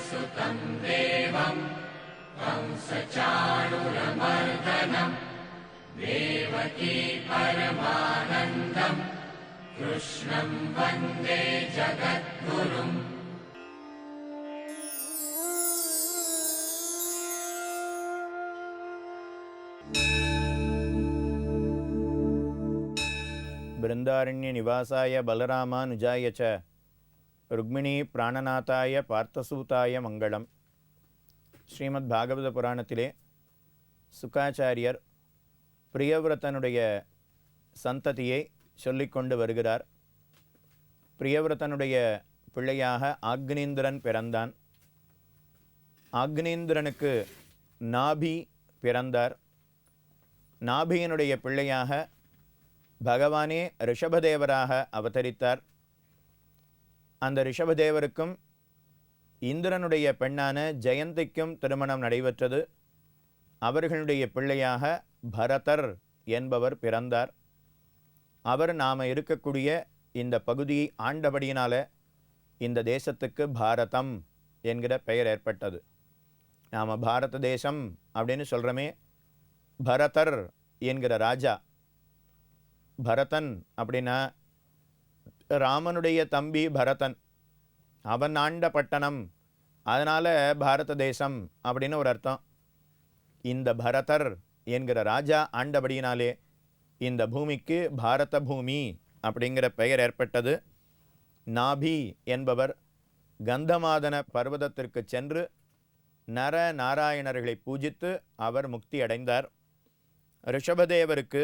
सुतं देवं कंसचाणूरमर्दनं देवकी परमानन्दं कृष्णं वन्दे जगद्गुरुम्. बृंदारण्य निवासाय बलरामानुजाय च रुक्मिणी प्राणनाथाय பார்த்தசூதாய மங்களம். ஸ்ரீமத் பாகவத புராணத்திலே சுகாச்சாரியர் பிரியவிரதனுடைய சந்ததியை சொல்லிக்கொண்டு வருகிறார். பிரியவிரதனுடைய பிள்ளையாக ஆக்னீந்திரன் பிறந்தான். ஆக்னீந்திரனுக்கு நாபி பிறந்தார். நாபியினுடைய பிள்ளையாக பகவானே ரிஷபதேவராக அவதரித்தார். அந்த ரிஷபதேவருக்கும் இந்திரனுடைய பெண்ணான ஜெயந்திக்கும் திருமணம் நடைபெற்றது. அவர்களுடைய பிள்ளையாக பரதர் என்பவர் பிறந்தார். அவர் நாம் இருக்கக்கூடிய இந்த பகுதியை ஆண்டபடியினால இந்த தேசத்துக்கு பாரதம் என்கிற பெயர் ஏற்பட்டது. நாம் பாரத தேசம் அப்படின்னு சொல்கிறோமே, பரதர் என்கிற ராஜா, பரதன் அப்படின்னா ராமனுடைய தம்பி பரதன், அவன் ஆண்ட பட்டணம், அதனால் பாரத தேசம் அப்படின்னு ஒரு அர்த்தம். இந்த பரதர் என்கிற ராஜா ஆண்டபடியினாலே இந்த பூமிக்கு பாரத பூமி அப்படிங்கிற பெயர் ஏற்பட்டது. நாபி என்பவர் கந்தமாதன பர்வதத்திற்கு சென்று நர நாராயணர்களை பூஜித்து அவர் முக்தி அடைந்தார். ரிஷபதேவருக்கு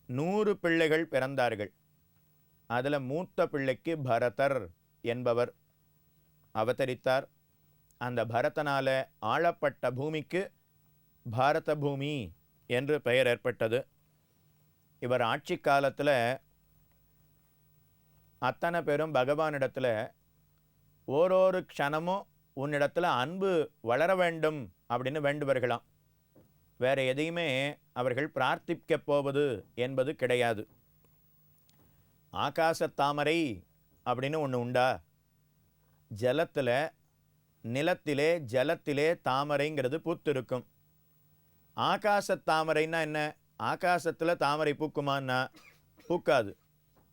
100 பிள்ளைகள் பிறந்தார்கள். அதில் மூத்த பிள்ளைக்கு பரதர் என்பவர் அவதரித்தார். அந்த பரதனால் ஆளப்பட்ட பூமிக்கு பாரத பூமி என்று பெயர் ஏற்பட்டது. இவர் ஆட்சி காலத்தில் அத்தனை பேரும் பகவானிடத்தில் ஓரொரு க்ஷணமும் உன்னிடத்தில் அன்பு வளர வேண்டும் அப்படின்னு வேண்டுவர்களாம். வேறு எதையுமே அவர்கள் பிரார்த்திக்கப் போவது என்பது கிடையாது. ஆகாசத்தாமரை அப்படின்னு ஒன்று உண்டா? ஜலத்தில், நிலத்திலே ஜலத்திலே தாமரைங்கிறது பூத்திருக்கும். ஆகாசத்தாமரைன்னா என்ன? ஆகாசத்தில் தாமரை பூக்குமான்னா பூக்காது.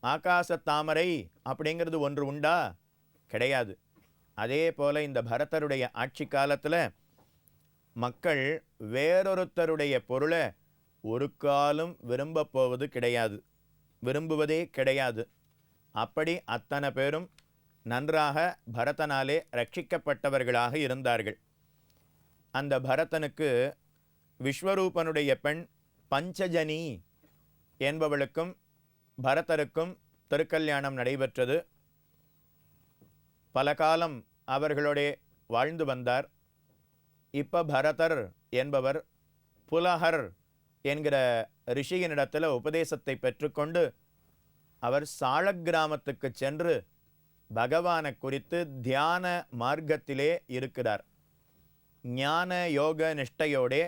ஆகாசத்தாமரை அப்படிங்கிறது ஒன்று உண்டா? கிடையாது. அதே போல் இந்த பரதருடைய ஆட்சி காலத்தில் மக்கள் வேறொருத்தருடைய பொருளை ஒரு காலம் விரும்பப் போவது கிடையாது, விரும்புவதே கிடையாது. அப்படி அத்தனை பேரும் நன்றாக பரதனாலே ரட்சிக்கப்பட்டவர்களாக இருந்தார்கள். அந்த பரதனுக்கு விஸ்வரூபனுடைய பெண் பஞ்சஜனி என்பவளுக்கும் பரதருக்கும் திருக்கல்யாணம் நடைபெற்றது. பல காலம் அவர்களோடே வாழ்ந்து வந்தார். இப்போ பரதர் என்பவர் புலஹர் என்கிற ரிஷியினிடத்தில் உபதேசத்தை பெற்றுக்கொண்டு அவர் சாளக்கிராமத்துக்கு சென்று பகவானை குறித்து தியான மார்க்கத்திலே இருக்கிறார். ஞான யோக நிஷ்டையோடே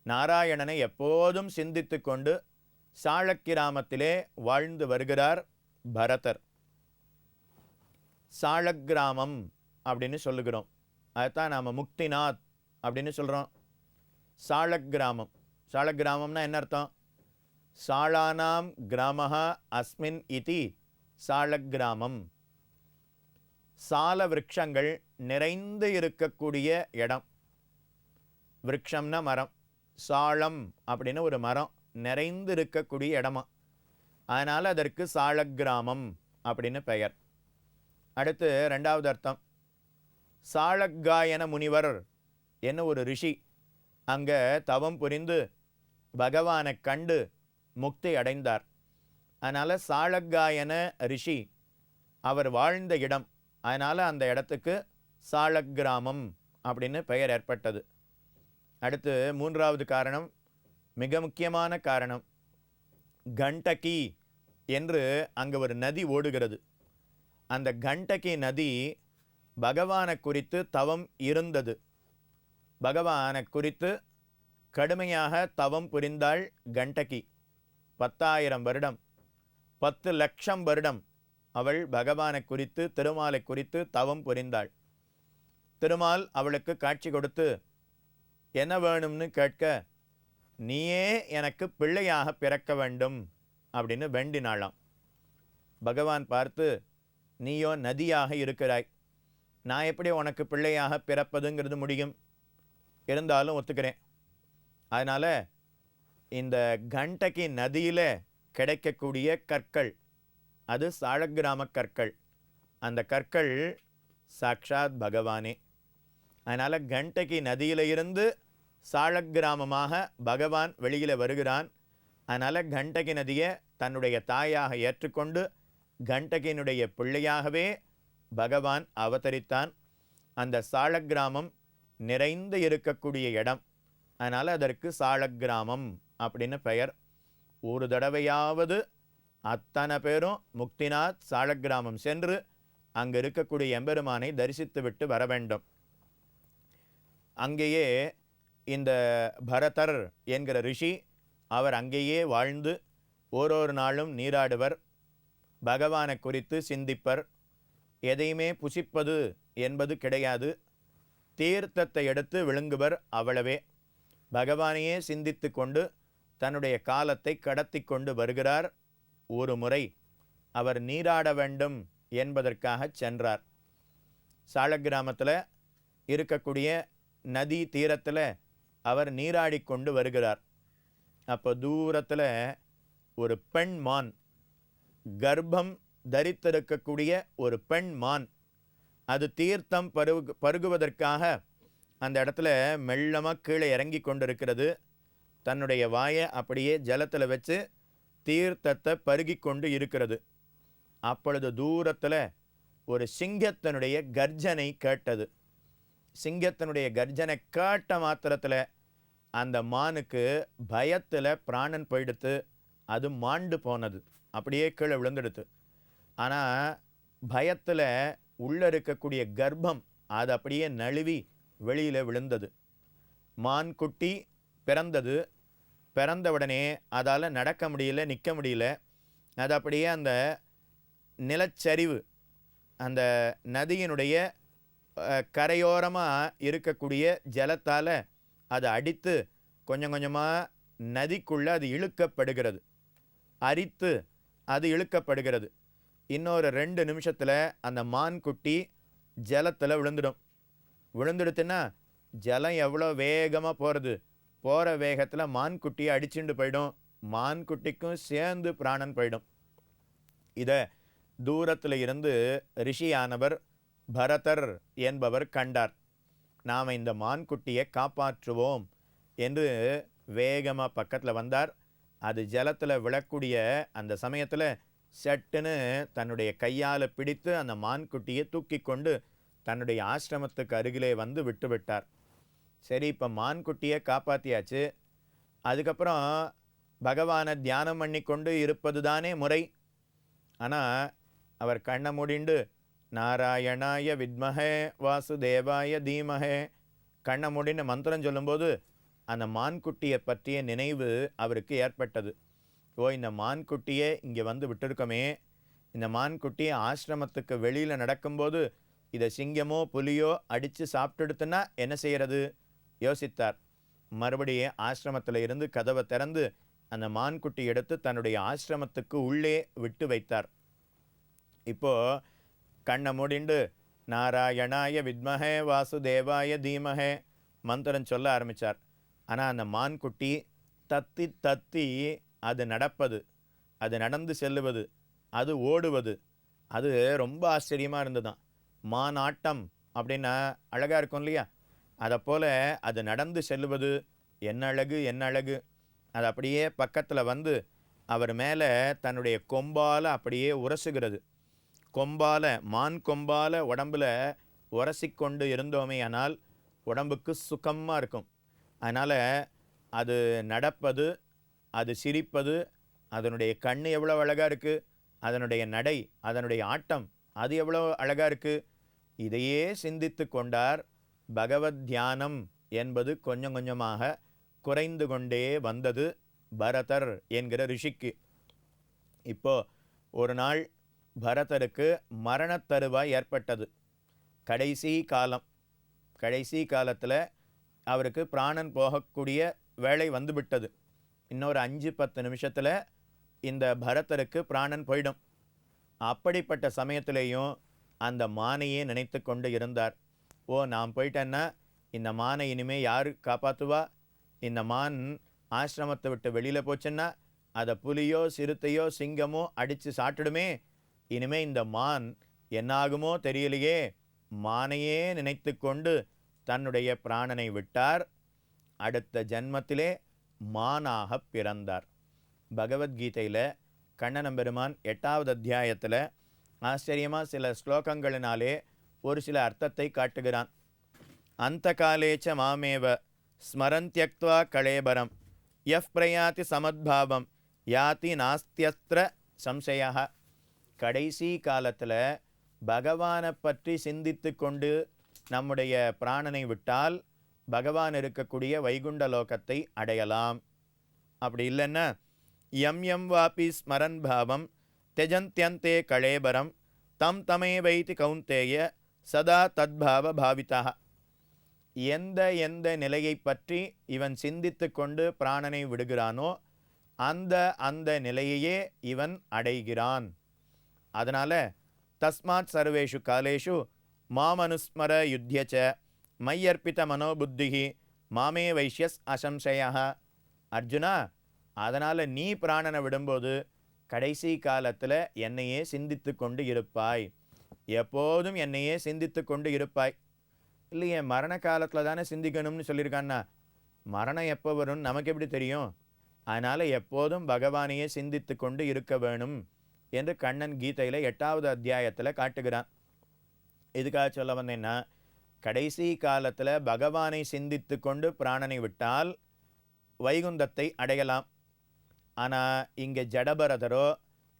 நாராயணனை எப்போதும் சிந்தித்து கொண்டு சாளக்கிராமத்திலே வாழ்ந்து வருகிறார் பரதர். சாளக்கிராமம் அப்படின்னு சொல்லுகிறோம். அதுதான் நாம் முக்திநாத் அப்படின்னு சொல்கிறோம். சாளக்கிராமம், சாளக்கிராமம்னா என்ன அர்த்தம்? சாளானாம் கிராமஹ அஸ்மின் இதி சாளக்கிராமம். சால விருட்சங்கள் நிறைந்து இருக்கக்கூடிய இடம். விருட்சம்னா மரம், சாளம் அப்படின்னு ஒரு மரம் நிறைந்து இருக்கக்கூடிய இடமா, அதனால் அதற்கு சாளக்கிராமம் அப்படின்னு பெயர். அடுத்து 2வது அர்த்தம், சாளக்காயன முனிவர் என்ன ஒரு ரிஷி அங்கே தவம் புரிந்து பகவானை கண்டு முக்தி அடைந்தார். அதனால் சாளக்காயன ரிஷி அவர் வாழ்ந்த இடம், அதனால் அந்த இடத்துக்கு சாளக்கிராமம் அப்படின்னு பெயர் ஏற்பட்டது. அடுத்து 3வது காரணம், மிக முக்கியமான காரணம், கண்டகி என்று அங்கே ஒரு நதி ஓடுகிறது. அந்த கண்டகி நதி பகவானை குறித்து தவம் இருந்தது. பகவானை குறித்து கடுமையாக தவம் புரிந்தாள் கண்டகி. 10,000 வருடம், 10 லட்சம் வருடம் அவள் பகவானை குறித்து, திருமாலை குறித்து தவம் புரிந்தாள். திருமால் அவளுக்கு காட்சி கொடுத்து என்ன வேணும்னு கேட்க, நீயே எனக்கு பிள்ளையாக பிறக்க வேண்டும் அப்படின்னு வேண்டினாளாம். பகவான் பார்த்து, நீயோ நதியாக இருக்கிறாய், நான் எப்படி உனக்கு பிள்ளையாக பிறப்பதுங்கிறது முடியும், இருந்தாலும் ஒத்துக்கிறேன். அதனால் இந்த கண்டகி நதியில் கிடைக்கக்கூடிய கற்கள், அது சாளக்கிராம கற்கள், அந்த கற்கள் சாக்ஷாத் பகவானே. அதனால் கண்டகி நதியில் இருந்து சாளக்கிராமமாக பகவான் வெளியில் வருகிறான். அதனால் கண்டகி நதியை தன்னுடைய தாயாக ஏற்றுக்கொண்டு கண்டகியினுடைய பிள்ளையாகவே பகவான் அவதரித்தான். அந்த சாளக்கிராமம் நிறைந்து இருக்கக்கூடிய இடம், அதனால் அதற்கு சாளக்கிராமம் அப்படின்னு பெயர். ஒரு தடவையாவது அத்தனை பேரும் முக்திநாத் சாளக்கிராமம் சென்று அங்கு இருக்கக்கூடிய எம்பெருமானை தரிசித்து விட்டு வர வேண்டும். அங்கேயே இந்த பரதர் என்கிற ரிஷி, அவர் அங்கேயே வாழ்ந்து ஓரொரு நாளும் நீராடுவர், பகவானை குறித்து சிந்திப்பர். எதையுமே புசிப்பது என்பது கிடையாது, தீர்த்தத்தை எடுத்து விழுங்குவர், அவ்வளவே. பகவானையே சிந்தித்து கொண்டு தன்னுடைய காலத்தை கடத்தி கொண்டு வருகிறார். ஒரு முறை அவர் நீராட வேண்டும் என்பதற்காக சென்றார். சாளக்கிராமத்தில் இருக்கக்கூடிய நதி தீரத்தில் அவர் நீராடி கொண்டு வருகிறார். அப்போ தூரத்தில் ஒரு பெண் மான், கர்ப்பம் தரித்திருக்கக்கூடிய ஒரு பெண் மான், அது தீர்த்தம் பருகுவதற்காக அந்த இடத்துல மெல்லமாக கீழே இறங்கி கொண்டிருக்கிறது. தன்னுடைய வாயை அப்படியே ஜலத்தில் வச்சு தீர்த்தத்தை பருகி கொண்டு இருக்கிறது. அப்பொழுது தூரத்தில் ஒரு சிங்கத்தினுடைய கர்ஜனை கேட்டது. சிங்கத்தினுடைய கர்ஜனை கேட்ட மாத்திரத்தில் அந்த மானுக்கு பயத்தில் பிராணன் போயிடுத்து, அது மாண்டு போனது, அப்படியே கீழே விழுந்துடுத்து. ஆனால் பயத்தில் உள்ளே இருக்கக்கூடிய கர்ப்பம் அது அப்படியே நழுவி வெளியில் விழுந்தது. மான் குட்டி பிறந்தது. பிறந்த உடனே அதால் நடக்க முடியல, நிற்க முடியல. அது அப்படியே அந்த நிலச்சரிவு, அந்த நதியினுடைய கரையோரமாக இருக்கக்கூடிய ஜலத்தால் அது அடித்து கொஞ்சம் கொஞ்சமாக நதிக்குள்ளே அது இழுக்கப்படுகிறது, அரித்து அது இழுக்கப்படுகிறது. இன்னொரு 2 நிமிஷத்தில் அந்த மான் குட்டி ஜலத்தில் விழுந்துடும். விழுந்துடுத்துன்னா ஜலம் எவ்வளோ வேகமாக போகிறது, போகிற வேகத்தில் மான் குட்டியை அடிச்சுண்டு போயிடும், மான் குட்டிக்கும் சேர்ந்து பிராணன் போயிடும். இதை தூரத்தில் இருந்து ரிஷியானவர் பரதர் என்பவர் கண்டார். நாம் இந்த மான்குட்டியை காப்பாற்றுவோம் என்று வேகமாக பக்கத்தில் வந்தார். அது ஜலத்தில் விழக்கூடிய அந்த சமயத்தில் சட்டுன்னு தன்னுடைய கையால் பிடித்து அந்த மான்குட்டியை தூக்கி கொண்டு தன்னுடைய ஆசிரமத்துக்கு அருகிலே வந்து விட்டுவிட்டார். சரி, இப்போ மான்குட்டியை காப்பாற்றியாச்சு, அதுக்கப்புறம் பகவானை தியானம் பண்ணி கொண்டு இருப்பது தானே முறை. ஆனால் அவர் கண்ணை மூடிண்டு நாராயணாய வித்மஹே வாசுதேவாய தீமஹே கண்ணை மூடின்னு மந்திரம் சொல்லும்போது அந்த மான்குட்டியை பற்றிய நினைவு அவருக்கு ஏற்பட்டது. ஓ, இந்த மான்குட்டியை இங்கே வந்து விட்டுருக்கோமே, இந்த மான்குட்டியை ஆசிரமத்துக்கு வெளியில் நடக்கும்போது இதை சிங்கமோ புலியோ அடித்து சாப்பிட்டுடுத்துன்னா என்ன செய்கிறது யோசித்தார். மறுபடியும் ஆசிரமத்தில் இருந்து கதவை திறந்து அந்த மான்குட்டி எடுத்து தன்னுடைய ஆசிரமத்துக்கு உள்ளே விட்டு வைத்தார். இப்போது கண்ணை மூடிண்டு நாராயணாய வித்மஹே வாசுதேவாய தீமஹே மந்திரம் சொல்ல ஆரம்பித்தார். ஆனால் அந்த மான்குட்டி தத்தி தத்தி அது நடப்பது, அது நடந்து செல்லுவது, அது ஓடுவது, அது ரொம்ப ஆச்சரியமாக இருந்ததுதான். மானாட்டம் அப்படின்னா அழகாக இருக்கும் இல்லையா, அதை போல் அது நடந்து செல்லுவது என்ன அழகு, என்ன அழகு. அது அப்படியே பக்கத்தில் வந்து அவர் மேலே தன்னுடைய கொம்பால் அப்படியே உரசுகிறது. கொம்பால், மான் கொம்பால் உடம்பில் உரசிக்கொண்டு இருந்தோமே ஆனால் உடம்புக்கு சுகமாக இருக்கும். அதனால் அது நடப்பது, அது சிரிப்பது, அதனுடைய கண் எவ்வளோ அழகாக இருக்குது, அதனுடைய நடை, அதனுடைய ஆட்டம் அது எவ்வளோ அழகாக இருக்குது. இதையே சிந்தித்து கொண்டார். பகவத் தியானம் என்பது கொஞ்சம் கொஞ்சமாக குறைந்து கொண்டே வந்தது பரதர் என்கிற ரிஷிக்கு. இப்போ ஒரு நாள் பரதருக்கு மரணத்தருவாய் ஏற்பட்டது. கடைசி காலம், கடைசி காலத்தில் அவருக்கு பிராணன் போகக்கூடிய வேலை வந்துவிட்டது. இன்னொரு 5-10 நிமிஷத்தில் இந்த பரதருக்கு பிராணன் போயிடும். அப்படிப்பட்ட சமயத்திலேயும் அந்த மானையே நினைத்து கொண்டு இருந்தார். ஓ, நான் போயிட்டேன்னா இந்த மானை இனிமேல் யார் காப்பாற்றுவா? இந்த மான் ஆசிரமத்தை விட்டு வெளியில் போச்சுன்னா அதை புலியோ சிறுத்தையோ சிங்கமோ அடித்து சாப்பிட்டுடுமே. இனிமேல் இந்த மான் என்னாகுமோ தெரியலையே. மானையே நினைத்து கொண்டு தன்னுடைய பிராணனை விட்டார். அடுத்த ஜென்மத்திலே மானாக பிறந்தார். பகவத்கீதையில் கண்ணனம்பெருமான் 8வது அத்தியாயத்தில் ஆச்சரியமாக சில ஸ்லோகங்களினாலே ஒரு சில அர்த்தத்தை காட்டுகிறான். அந்த காலேச்ச மாமேவ ஸ்மரந்தியக்த்வா கலேபரம் யஃப் பிரயாதி சமத்பாவம் யாதி நாஸ்தியஸ்திர சம்சயா. கடைசி காலத்தில் பகவானை பற்றி சிந்தித்து கொண்டு நம்முடைய பிராணனை விட்டால் பகவான் இருக்கக்கூடிய வைகுண்ட லோகத்தை அடையலாம். அப்படி இல்லைன்னா யம் யம் வாபி ஸ்மரன் பாவம் தெஜந்தியந்தே கலேபரம் தம் தமே வைத்தி கௌந்தேய சதா தத்பாவ பாவிதா. எந்த எந்த நிலையை பற்றி இவன் சிந்தித்து கொண்டு பிராணனை விடுகிறானோ அந்த அந்த நிலையையே இவன் அடைகிறான். அதனால் தஸ்மாத் சர்வேஷு காலேஷு மாமனுஸ்மர யுத்தியச்ச மையர்ப்பித மனோபுத்திகி மாமே வைஷ்யஸ் அசம்சயா. அர்ஜுனா, அதனால் நீ பிராணனை விடும்போது கடைசி காலத்தில் என்னையே சிந்தித்து கொண்டு இருப்பாய். எப்போதும் என்னையே சிந்தித்து கொண்டு இருப்பாய். இல்லையே, மரண காலத்தில் தானே சிந்திக்கணும்னு சொல்லியிருக்கான்னா மரணம் எப்போ வரும்னு நமக்கு எப்படி தெரியும்? அதனால் எப்போதும் பகவானையே சிந்தித்து கொண்டு இருக்க வேணும் என்று கண்ணன் கீதையில் 8வது அத்தியாயத்தில் காட்டுகிறான். இதுக்காக சொல்ல வந்தேன்னா, கடைசி காலத்தில் பகவானை சிந்தித்து கொண்டு பிராணனை விட்டால் வைகுந்தத்தை அடையலாம். ஆனால் இங்கே ஜடபரதரோ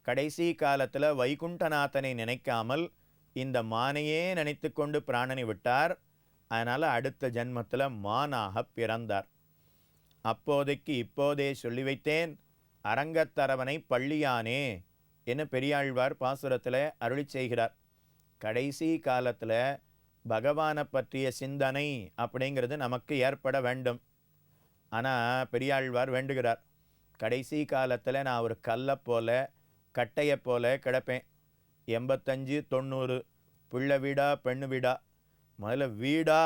கடைசி காலத்தில் வைகுண்டநாதனை நினைக்காமல் இந்த மானையே நினைத்து கொண்டு பிராணனை விட்டார். அதனால் அடுத்த ஜென்மத்தில் மானாக பிறந்தார். அப்போதைக்கு இப்போதே சொல்லி வைத்தேன் அரங்கத்தரவனை பள்ளியானே என பெரியாழ்வார் பாசுரத்தில் அருளி செய்கிறார். கடைசி காலத்தில் பகவானை பற்றிய சிந்தனை அப்படிங்கிறது நமக்கு ஏற்பட வேண்டும். ஆனால் பெரியாழ்வார் வேண்டுகிறார், கடைசி காலத்தில் நான் ஒரு கல்லை போல கட்டையை போல கிடப்பேன். 85-90 பிள்ளை வீடா பெண்ணு வீடா? முதல்ல வீடா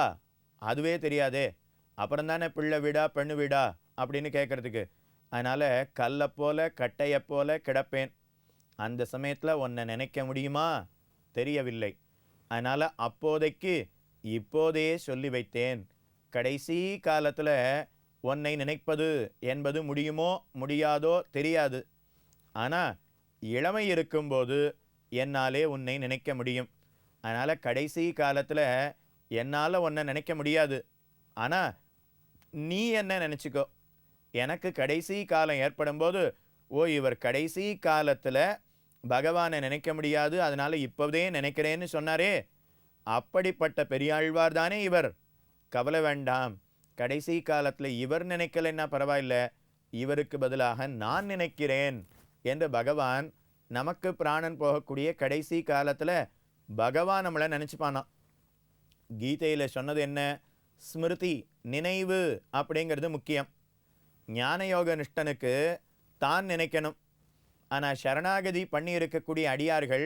அதுவே தெரியாதே, அப்புறம் தானே பிள்ளை வீடா பெண்ணு வீடா அப்படின்னு கேட்குறதுக்கு. அதனால் கல்லை போல கட்டையை போல கிடப்பேன். அந்த சமயத்தில் உன்னை நினைக்க முடியுமா? தெரியவில்லை. அதனால் அப்போதைக்கு இப்போதே சொல்லி வைத்தேன், கடைசி காலத்தில் உன்னை நினைப்பது என்பது முடியுமோ முடியாதோ தெரியாது. ஆனால் இளமை இருக்கும்போது என்னாலே உன்னை நினைக்க முடியும். அதனால் கடைசி காலத்தில் என்னால் உன்னை நினைக்க முடியாது. ஆனால் நீ என்ன நினச்சிக்கோ. எனக்கு கடைசி காலம் ஏற்படும்போது, ஓ, இவர் கடைசி காலத்தில் பகவானை நினைக்க முடியாது, அதனால் இப்போதே நினைக்கிறேன்னு சொன்னாரே, அப்படிப்பட்ட பெரியாழ்வார் தானே இவர். கவலை வேண்டாம், கடைசி காலத்தில் இவர் நினைக்கலைன்னா பரவாயில்ல, இவருக்கு பதிலாக நான் நினைக்கிறேன் என்று பகவான் நமக்கு பிராணன் போகக்கூடிய கடைசி காலத்தில் பகவான் நம்மளை நினச்சிப்பானா. கீதையில் சொன்னது என்ன? ஸ்மிருதி, நினைவு அப்படிங்கிறது முக்கியம். ஞானயோக நிஷ்டனுக்கு தான் நினைக்கணும். ஆனால் சரணாகதி பண்ணி இருக்கக்கூடிய அடியார்கள்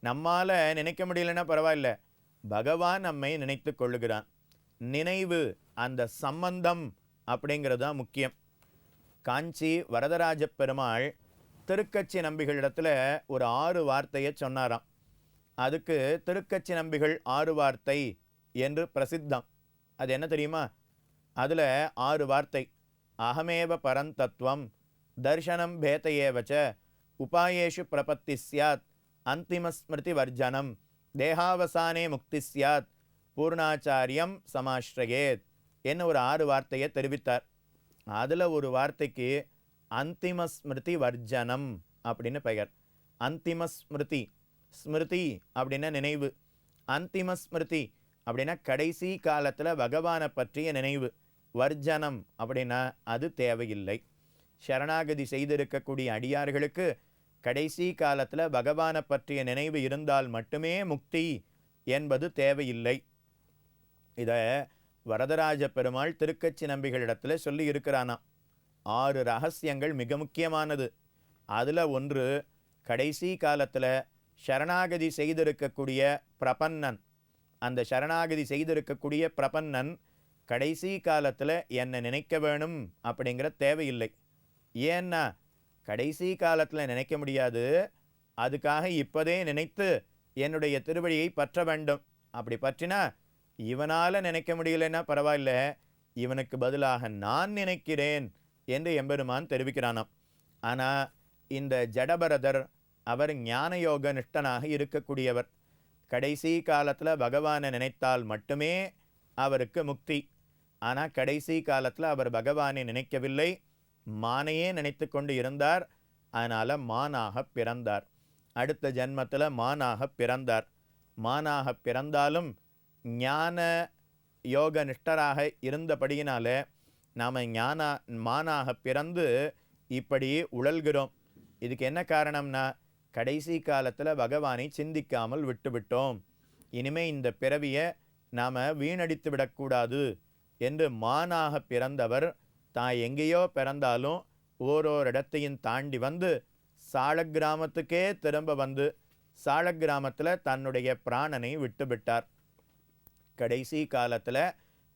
நம்மால் நினைக்க முடியலன்னா பரவாயில்ல, பகவான் நம்மை நினைத்து கொள்ளுகிறான். நினைவு, அந்த சம்பந்தம் அப்படிங்கிறது தான் முக்கியம். காஞ்சி வரதராஜ பெருமாள் திருக்கச்சி நம்பிகளிடத்தில் ஒரு 6 வார்த்தையை சொன்னாராம். அதுக்கு திருக்கச்சி நம்பிகள் 6 வார்த்தை என்று பிரசித்தம். அது என்ன தெரியுமா? அதில் 6 வார்த்தை. அகமேவ பரந்தத்துவம், தர்ஷனம் பேதையேவச்ச, உபாயேஷு பிரபத்தி ஸ்யாத், அந்திமஸ்மிருதி வர்ஜனம், தேகாவசானே முக்தி ஸ்யாத், பூர்ணாச்சாரியம் சமாஸ்ரயேத் என்ன ஒரு 6 வார்த்தையை தெரிவித்தார். அதில் ஒரு வார்த்தைக்கு அந்திமஸ்மிருதி வர்ஜனம் அப்படின்னு பெயர். அந்திமஸ்மிருதி, ஸ்மிருதி அப்படின்னா நினைவு, அந்திமஸ்மிருதி அப்படின்னா கடைசி காலத்தில் பகவானை பற்றிய நினைவு, வர்ஜனம் அப்படின்னா அது தேவையில்லை. சரணாகதி செய்திருக்கக்கூடிய அடியார்களுக்கு கடைசி காலத்தில் பகவானை பற்றிய நினைவு இருந்தால் மட்டுமே முக்தி என்பது தேவையில்லை. இதை வரதராஜ பெருமாள் திருக்கச்சி நம்பிகளிடத்தில் சொல்லி இருக்கிறானாம். 6 ரகசியங்கள் மிக முக்கியமானது. அதில் ஒன்று, கடைசி காலத்தில் சரணாகதி செய்திருக்கக்கூடிய பிரபன்னன், அந்த சரணாகதி செய்திருக்கக்கூடிய பிரபன்னன் கடைசி காலத்தில் என்னை நினைக்க வேணும் அப்படிங்கிற தேவையில்லை. ஏன்னா கடைசி காலத்தில் நினைக்க முடியாது, அதுக்காக இப்போதே நினைத்து என்னுடைய திருவடியை பற்ற வேண்டும். அப்படி பற்றினா இவனால் நினைக்க முடியலன்னா பரவாயில்ல, இவனுக்கு பதிலாக நான் நினைக்கிறேன் என்று எம்பெருமான் தெரிவிக்கிறானாம். ஆனால் இந்த ஜடபரதர் அவர் ஞானயோக நிஷ்டனாக இருக்கக்கூடியவர். கடைசி காலத்தில் பகவானை நினைத்தால் மட்டுமே அவருக்கு முக்தி. ஆனால் கடைசி காலத்தில் அவர் பகவானை நினைக்கவில்லை, மானையே நினைத்து கொண்டு இருந்தார். அதனால் மானாக பிறந்தார். அடுத்த ஜென்மத்தில் மானாக பிறந்தார். மானாக பிறந்தாலும் ஞான யோக நிஷ்டராக இருந்தபடியினால நாம் மானாக பிறந்து இப்படி உழல்கிறோம். இதுக்கு என்ன காரணம்னா, கடைசி காலத்தில் பகவானை சிந்திக்காமல் விட்டுவிட்டோம். இனிமேல் இந்த பிறவியை நாம் வீணடித்து விடக்கூடாது என்று மானாக பிறந்தவர் தான் எங்கேயோ பிறந்தாலும் ஓரோரு இடத்தையும் தாண்டி வந்து சாலக்கிராமத்துக்கே திரும்ப வந்து சாலக்கிராமத்தில் தன்னுடைய பிராணனை விட்டுவிட்டார். கடைசி காலத்தில்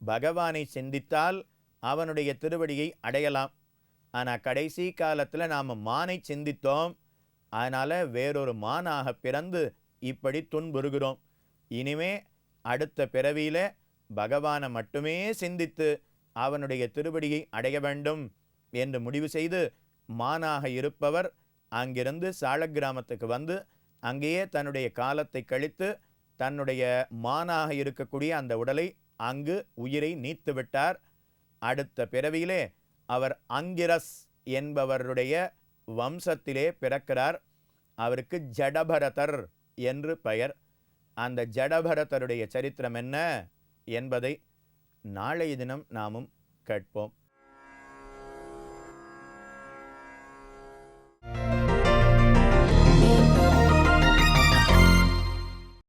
பகவானை சிந்தித்தால் அவனுடைய திருவடியை அடையலாம். ஆனால் கடைசி காலத்தில் நாம் மானை சிந்தித்தோம், அதனால் வேறொரு மானாக பிறந்து இப்படி துன்புறுகிறோம். இனிமே அடுத்த பிறவியில் பகவானை மட்டுமே சிந்தித்து அவனுடைய திருவடியை அடைய வேண்டும் என்று முடிவு செய்து மானாக இருப்பவர் அங்கிருந்து சாலக்கிராமத்துக்கு வந்து அங்கேயே தன்னுடைய காலத்தை கழித்து தன்னுடைய மானாக இருக்கக்கூடிய அந்த உடலை அங்கு உயிரை நீத்து விட்டார். அடுத்த பிறவியிலே அவர் அங்கிரஸ் என்பவருடைய வம்சத்திலே பிறக்கிறார். அவருக்கு ஜடபரதர் என்று பெயர். அந்த ஜடபரதருடைய சரித்திரம் என்ன என்பதை நாளைய தினம் நாமும் கேட்போம்.